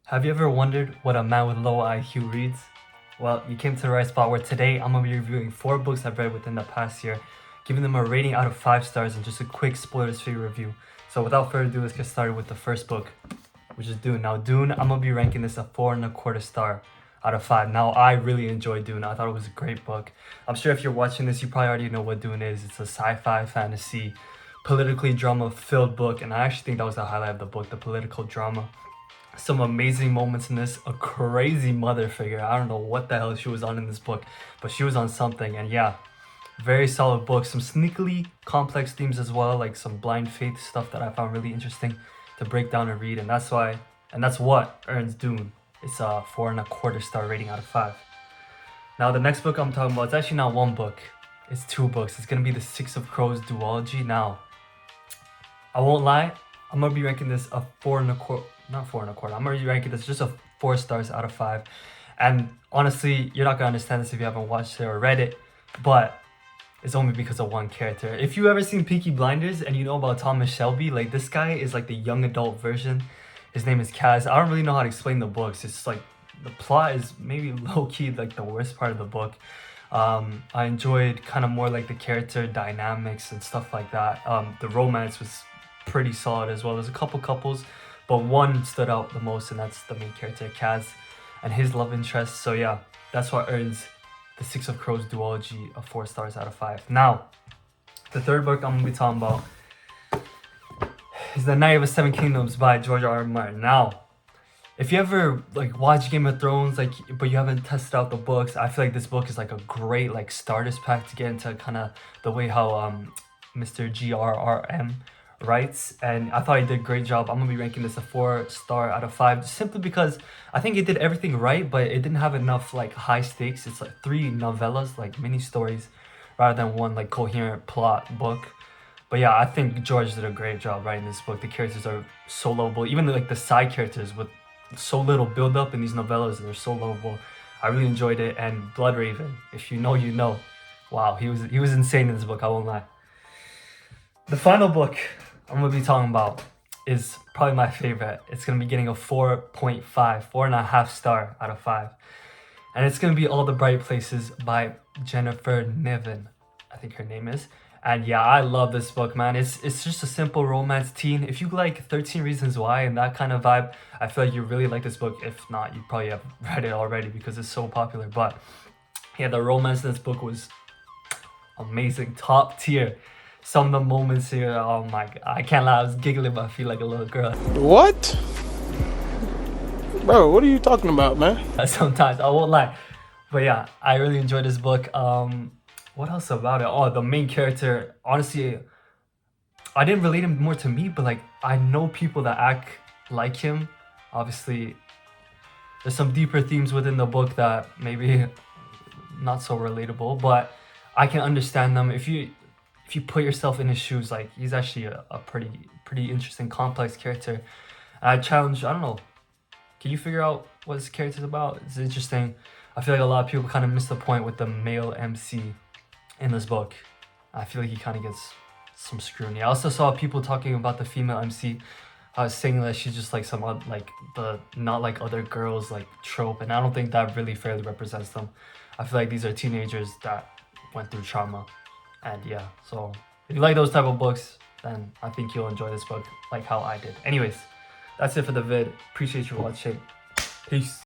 Have you ever wondered what a man with low IQ reads? Well, you came to the right spot where today I'm going to be reviewing 4 books I've read within the past year, giving them a rating out of 5 stars and just a quick spoilers-free review. So without further ado, let's get started with the first book, which is Dune. Now Dune, I'm going to be ranking this a 4.25 star out of 5. Now I really enjoyed Dune. I thought it was a great book. I'm sure if you're watching this, you probably already know what Dune is. It's a sci-fi, fantasy, politically drama-filled book, and I actually think that was the highlight of the book, the political drama. Some amazing moments in this, a crazy mother figure. I don't know what the hell she was on in this book, but she was on something. And yeah, very solid book. Some sneakily complex themes as well, like some blind faith stuff that I found really interesting to break down and read. And that's what earns Dune. It's a 4.25 star rating out of 5. Now the next book I'm talking about, it's actually not one book, it's 2 books. It's gonna be the Six of Crows duology. Now, I won't lie, I'm gonna be ranking this a 4.25. Not 4.25. I'm already ranking this just a 4 stars out of 5. And honestly, you're not gonna understand this if you haven't watched it or read it, but it's only because of one character. If you ever seen Peaky Blinders and you know about Thomas Shelby, like this guy is like the young adult version. His name is Kaz. I don't really know how to explain the books. It's like the plot is maybe low-key like the worst part of the book. I enjoyed kind of more like the character dynamics and stuff like that. The romance was pretty solid as well. There's a couple couples, but one stood out the most, and that's the main character, Kaz, and his love interest. So yeah, that's what earns the Six of Crows duology of 4 stars out of 5. Now, the third book I'm going to be talking about is The Knight of the Seven Kingdoms by George R.R. Martin. Now, if you ever like watch Game of Thrones, but you haven't tested out the books, I feel like this book is like a great like starters pack to get into kind of the way how Mr. GRRM writes, and I thought he did a great job. I'm gonna be ranking this a 4 star out of 5 simply because I think it did everything right, but it didn't have enough like high stakes. It's like 3 novellas, like mini stories, rather than one like coherent plot book. But yeah, I think George did a great job writing this book. The characters are so lovable, even like the side characters with so little build up in these novellas, they're so lovable. I really enjoyed it. And Bloodraven, if you know, you know. Wow, he was insane in this book, I won't lie. The final book I'm going to be talking about is probably my favorite. It's going to be getting a 4.5, 4.5 star out of 5. And it's going to be All the Bright Places by Jennifer Niven, I think her name is. And yeah, I love this book, man. It's just a simple romance teen. If you like 13 Reasons Why and that kind of vibe, I feel like you really like this book. If not, you probably have read it already because it's so popular. But yeah, the romance in this book was amazing, top tier. Some of the moments here, oh my god, I can't lie, I was giggling my feet like a little girl. What? Bro, what are you talking about, man? Sometimes, I won't lie. But yeah, I really enjoyed this book. What else about it? Oh, the main character, honestly, I didn't relate him more to me, but like, I know people that act like him. Obviously, there's some deeper themes within the book that maybe not so relatable, but I can understand them. If you put yourself in his shoes, like he's actually a pretty interesting, complex character. And I challenge, I don't know, can you figure out what this character's about? It's interesting. I feel like a lot of people kind of miss the point with the male MC in this book. I feel like he kind of gets some scrutiny. I also saw people talking about the female MC, saying that she's just like some like the not like other girls like trope, and I don't think that really fairly represents them. I feel like these are teenagers that went through trauma. And yeah, so if you like those type of books, then I think you'll enjoy this book like how I did. Anyways, that's it for the vid. Appreciate you watching. Peace.